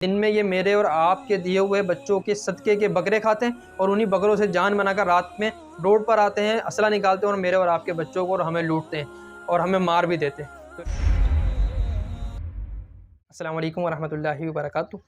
दिन में ये मेरे और आपके दिए हुए बच्चों के सदक़े के बकरे खाते हैं और उन्हीं बकरों से जान बनाकर रात में रोड पर आते हैं, असला निकालते हैं और मेरे और आपके बच्चों को और हमें लूटते हैं और हमें मार भी देते हैं। अस्सलाम वालेकुम वरहमतुल्लाहि वबरकातुहू।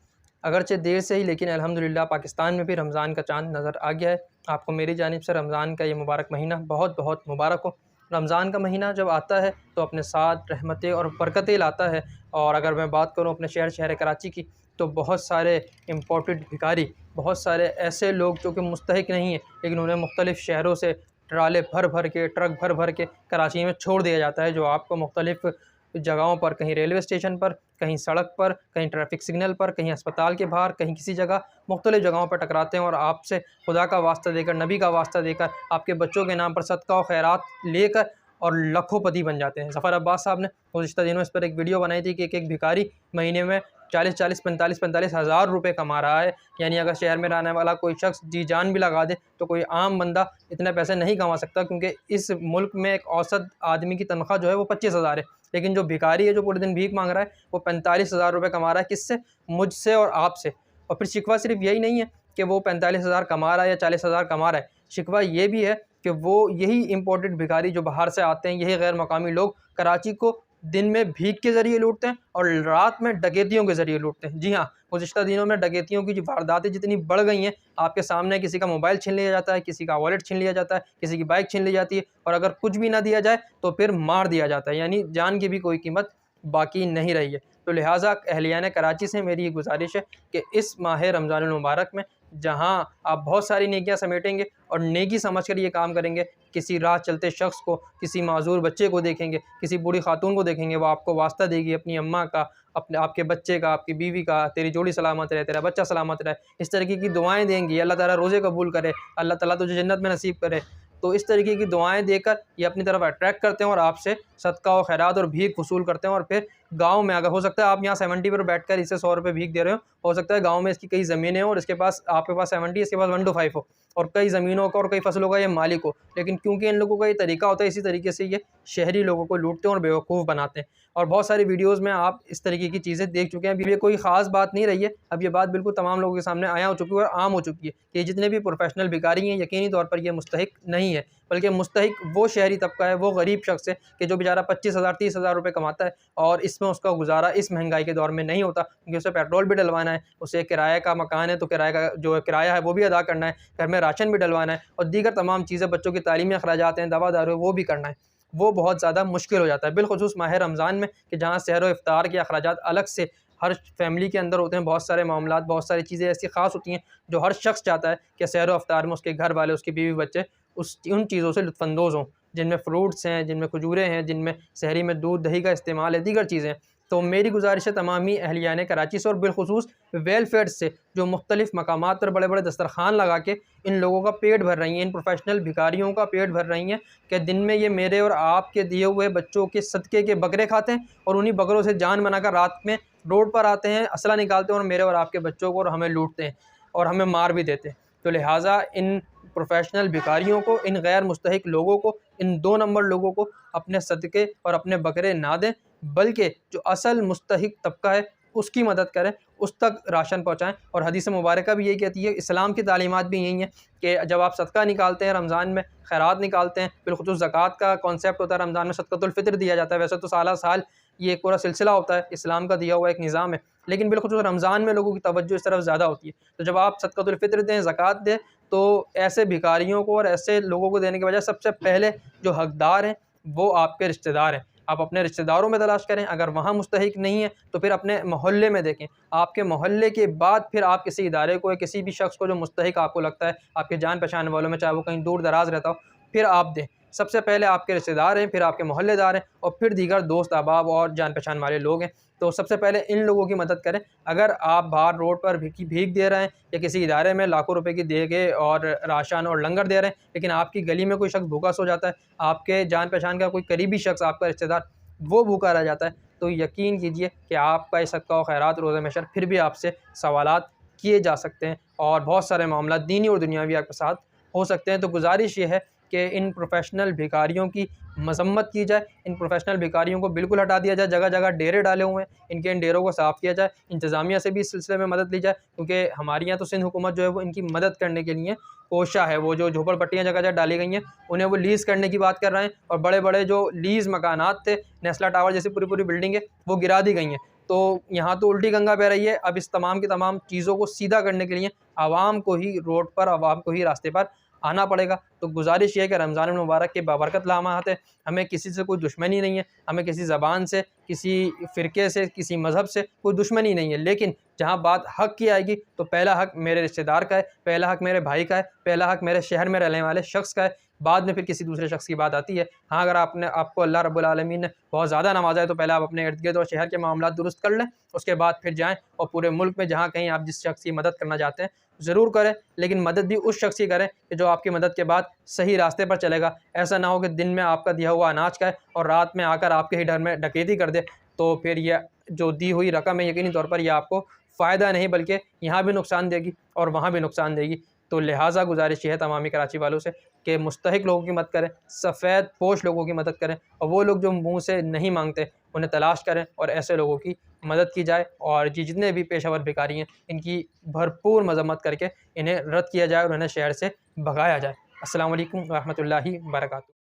अगरचे देर से ही लेकिन अल्हम्दुलिल्लाह पाकिस्तान में भी रमज़ान का चाँद नज़र आ गया है। आपको मेरी जानिब से रमज़ान का ये मुबारक महीना बहुत बहुत मुबारक हो। रमज़ान का महीना जब आता है तो अपने साथ रहमतें और बरकतें लाता है। और अगर मैं बात करूँ अपने शहर कराची की, तो बहुत सारे इम्पोर्टेड भिखारी, बहुत सारे ऐसे लोग जो कि मुस्तहिक नहीं हैं, लेकिन उन्हें मुख्तलिफ़ शहरों से ट्राले भर भर के, ट्रक भर भर के कराची में छोड़ दिया जाता है, जो आपको मुख्तलिफ़ जगहों पर, कहीं रेलवे स्टेशन पर, कहीं सड़क पर, कहीं ट्रैफिक सिग्नल पर, कहीं अस्पताल के बाहर, कहीं किसी जगह, मुख्तलिफ़ जगहों पर टकराते हैं और आपसे खुदा का वास्ता देकर, नबी का वास्ता देकर, आपके बच्चों के नाम पर सदका और खैरात लेकर और लखोपति बन जाते हैं। ज़फ़र अब्बास साहब ने गुज़िश्ता दिनों इस पर एक वीडियो बनाई थी कि एक भिखारी महीने में 40-40, 45-45 हज़ार रुपये कमा रहा है। यानी अगर शहर में रहने वाला कोई शख्स जी जान भी लगा दे तो कोई आम बंदा इतने पैसे नहीं कमा सकता, क्योंकि इस मुल्क में एक औसत आदमी की तनख्वाह जो है वो 25,000 है। लेकिन जो भिखारी है, जो पूरे दिन भीख मांग रहा है, वो 45,000 रुपये कमा रहा है। किससे? मुझसे और आपसे। और फिर शिकवा सिर्फ यही नहीं है कि वो 45,000 कमा रहा है या 40,000 कमा रहा है। शिकवा ये भी है कि वो यही इम्पोर्टेड भिखारी जो बाहर से आते हैं, यही गैर मकामी लोग कराची को दिन में भीख के ज़रिए लूटते हैं और रात में डकैतियों के ज़रिए लूटते हैं। जी हाँ, गुज़िश्ता दिनों में डकैतियों की जो वारदातें जितनी बढ़ गई हैं, आपके सामने किसी का मोबाइल छीन लिया जाता है, किसी का वॉलेट छीन लिया जाता है, किसी की बाइक छीन ली जाती है और अगर कुछ भी ना दिया जाए तो फिर मार दिया जाता है। यानी जान की भी कोई कीमत बाकी नहीं रही है। तो लिहाजा अहलियान कराची से मेरी ये गुज़ारिश है कि इस माह रमज़ानुल मुबारक में जहाँ आप बहुत सारी नेकियां समेटेंगे और नेकी समझ कर ये काम करेंगे, किसी राह चलते शख्स को, किसी माजूर बच्चे को देखेंगे, किसी बूढ़ी खातून को देखेंगे, वो आपको वास्ता देगी अपनी अम्मा का, अपने आपके बच्चे का, आपकी बीवी का, तेरी जोड़ी सलामत रहे, तेरा बच्चा सलामत रहे, इस तरीके की दुआएं देंगी। अल्लाह ताला रोज़े कबूल करे, अल्लाह ताला तुझे जन्नत में नसीब करे। तो इस तरीके की दुआएं देकर ये अपनी तरफ अट्रैक्ट करते हैं और आपसे सदका और खैरात और भीख वसूल करते हैं। और फिर गाँव में, अगर हो सकता है आप यहाँ 70 पर बैठकर इसे 100 रुपये भीख दे रहे हो सकता है गाँव में इसकी कई ज़मीनें हो और इसके पास, आपके पास 70, इसके पास 1 to 5 हो और कई ज़मीनों का और कई फसलों का ये मालिक हो। लेकिन क्योंकि इन लोगों का ये तरीका होता है, इसी तरीके से ये शहरी लोगों को लूटते हैं और बेवकूफ़ बनाते हैं। और बहुत सारी वीडियोज़ में आप इस तरीके की चीज़ें देख चुके हैं। अभी ये कोई ख़ास बात नहीं रही है, अब ये बात बिल्कुल तमाम लोगों के सामने आया हो चुकी है और आम हो चुकी है कि जितने भी प्रोफेशनल भिखारी हैं, यकीनी तौर पर ये मुस्तहिक नहीं है, बल्कि मुस्तहिक वो शहरी तबका है, वो गरीब शख्स है कि जो बेचारा 25,000 30,000 रुपये कमाता है और इसमें उसका गुजारा इस महंगाई के दौर में नहीं होता, क्योंकि उसे पेट्रोल भी डलवाना है, उसे किराए का मकान है तो किराए का जो किराया है वो भी अदा करना है, घर में राशन भी डलवाना है और दीगर तमाम चीज़ें, बच्चों की तालीमी अखराजात हैं, दवा दारू वो भी करना है। वो बहुत ज़्यादा मुश्किल हो जाता है, बिलख़ुसूस माह रमज़ान में, कि जहाँ सहर व इफ्तार के अखराजात अलग से हर फैमिली के अंदर होते हैं। बहुत सारे मामलात, बहुत सारी चीज़ें ऐसी ख़ास होती हैं जो हर शख्स चाहता है कि सहर व इफ्तार में उसके घर वाले, उसकी बीवी बच्चे उन चीज़ों से लुत्फ़अंदोज़ हों, जिनमें फ्रूट्स हैं, जिनमें खजूरें हैं, जिनमें सहरी में दूध दही का इस्तेमाल है, दीगर चीज़ें। तो मेरी गुज़ारिश है तमाम ही अहलियान कराची से और बिलख़ुसूस वेलफेयर से, जो मुख्तलिफ़ मकामात पर बड़े बड़े दस्तरखान लगा के इन लोगों का पेट भर रही हैं, इन प्रोफेशनल भिखारियों का पेट भर रही हैं कि दिन में ये मेरे और आपके दिए हुए बच्चों के सदक़े के बकरे खाते हैं और उन्हीं बकरों से जान बनाकर रात में रोड पर आते हैं, असला निकालते हैं और मेरे और आपके बच्चों को और हमें लूटते हैं और हमें मार भी देते हैं। तो लिहाजा इन प्रोफेशनल भिखारियों को, इन गैर मुस्तहिक लोगों को, इन 2 नंबर लोगों को अपने सदक़े और अपने बकरे ना दें, बल्कि जो असल मुस्तहिक तबका है उसकी मदद करें, उस तक राशन पहुँचाएँ। और हदीस मुबारक भी यही कहती है, इस्लाम की तालीमात भी यही हैं कि जब आप सदका निकालते हैं रमज़ान में, खैरात निकालते हैं, बिलख़ुसूस ज़कात का कॉन्सेप्ट होता है, रमज़ान में सदक़तुल फ़ितर दिया जाता है। वैसे तो साला साल ये एक पूरा सिलसिला होता है, इस्लाम का दिया हुआ एक निज़ाम है, लेकिन बिलख़ुसूस रमज़ान में लोगों की तवज्जो इस तरफ ज़्यादा होती है। तो जब आप सदक़तुल फ़ितर दें, ज़कात दें, तो ऐसे भिखारियों को और ऐसे लोगों को देने के बजाय सबसे पहले जो हकदार हैं वो आपके रिश्तेदार हैं। आप अपने रिश्तेदारों में तलाश करें, अगर वहाँ मुस्तहिक नहीं है तो फिर अपने मोहल्ले में देखें, आपके मोहल्ले के बाद फिर आप किसी इदारे को या किसी भी शख्स को जो मुस्तहिक आपको लगता है आपके जान पहचान वालों में, चाहे वो कहीं दूर दराज रहता हो, फिर आप दें। सबसे पहले आपके रिश्तेदार हैं, फिर आपके मोहल्लेदार हैं और फिर दीगर दोस्त अहबाब और जान पहचान वाले लोग हैं। तो सबसे पहले इन लोगों की मदद करें। अगर आप बाहर रोड पर भीख दे रहे हैं या किसी इदारे में लाखों रुपए की दे के और राशन और लंगर दे रहे हैं, लेकिन आपकी गली में कोई शख्स भूखा सो जाता है, आपके जान पहचान का कोई करीबी शख्स, आपका रिश्तेदार, वो भूखा रह जाता है, तो यकीन कीजिए कि आपका ये सदका व खैरात रोज़े महशर फिर भी आपसे सवालात किए जा सकते हैं और बहुत सारे मामला दीनी और दुनियावी आपके साथ हो सकते हैं। तो गुज़ारिश ये है कि इन प्रोफेशनल भिखारियों की मजम्मत की जाए, इन प्रोफेशनल भिखारियों को बिल्कुल हटा दिया जाए। जगह जगह डेरे डाले हुए हैं, इनके इन डेरों को साफ़ किया जाए। इंतज़ामिया से भी इस सिलसिले में मदद ली जाए, क्योंकि हमारे यहाँ तो सिंध हुकूमत जो है वो इनकी मदद करने के लिए कोशा है। वो जो झोपड़पट्टियाँ जगह जगह डाली गई हैं, उन्हें वो लीज़ करने की बात कर रहे हैं, और बड़े बड़े जो लीज़ मकानात थे, नेस्ला टावर जैसी पूरी पूरी बिल्डिंगें, वो गिरा दी गई हैं। तो यहाँ तो उल्टी गंगा बह रही है। अब इस तमाम की तमाम चीज़ों को सीधा करने के लिए आवाम को ही रोड पर, आवाम को ही रास्ते पर आना पड़ेगा। तो गुजारिश ये है कि रमज़ान मुबारक के बाबरकत लम्हात है, हमें किसी से कोई दुश्मनी नहीं है, हमें किसी ज़बान से, किसी फ़िरके से, किसी मज़हब से कोई दुश्मनी नहीं है। लेकिन जहाँ बात हक़ की आएगी तो पहला हक़ मेरे रिश्तेदार का है, पहला हक़ मेरे भाई का है, पहला हक़ मेरे शहर में रहने वाले शख़्स का है, बाद में फिर किसी दूसरे शख़्स की बात आती है। हाँ, अगर आपको अल्लाह रब्बुल आलमीन ने बहुत ज़्यादा नवाज़ा है तो पहले आप अपने इर्द-गिर्द और शहर के मामलात दुरुस्त कर लें, उसके बाद फिर जाएँ और पूरे मुल्क में जहाँ कहीं आप जिस शख़्स की मदद करना चाहते हैं ज़रूर करें। लेकिन मदद भी उस शख़्स की करें कि जो आपकी मदद के बाद सही रास्ते पर चलेगा। ऐसा ना हो कि दिन में आपका दिया हुआ अनाज खाए और रात में आकर आपके ही घर में डकैती कर दे। तो फिर ये जो दी हुई रकम है, यकीनी तौर पर यह आपको फ़ायदा नहीं बल्कि यहाँ भी नुकसान देगी और वहाँ भी नुकसान देगी। तो लिहाजा गुजारिश ये है तमामी कराची वालों से कि मुस्तहिक लोगों की मदद करें, सफ़ेद पोश लोगों की मदद करें, और वो लोग जो मुँह से नहीं मांगते उन्हें तलाश करें और ऐसे लोगों की मदद की जाए। और जितने भी पेशावर भिखारी हैं, इनकी भरपूर मज़म्मत करके इन्हें रद्द किया जाए और इन्हें शहर से भगाया जाए। अस्सलामु अलैकुम व रहमतुल्लाहि व बरकातुहू।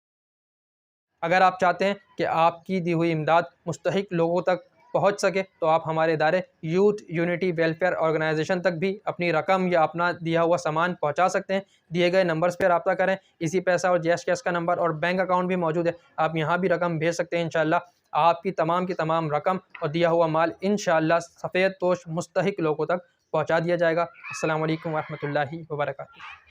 अगर आप चाहते हैं कि आपकी दी हुई इमदाद मुस्तहिक लोगों तक पहुंच सके तो आप हमारे इदारे यूथ यूनिटी वेलफेयर ऑर्गेनाइजेशन तक भी अपनी रकम या अपना दिया हुआ सामान पहुंचा सकते हैं। दिए गए नंबर्स पर रब्ता करें। इसी पैसा और जैश कैश का नंबर और बैंक अकाउंट भी मौजूद है, आप यहां भी रकम भेज सकते हैं। इंशाअल्लाह आपकी की तमाम रकम और दिया हुआ माल इंशाअल्लाह सफ़ेद पोश मुस्तहिक लोगों तक पहुँचा दिया जाएगा। अस्सलामु अलैकुम व रहमतुल्लाहि व बरकातुहू।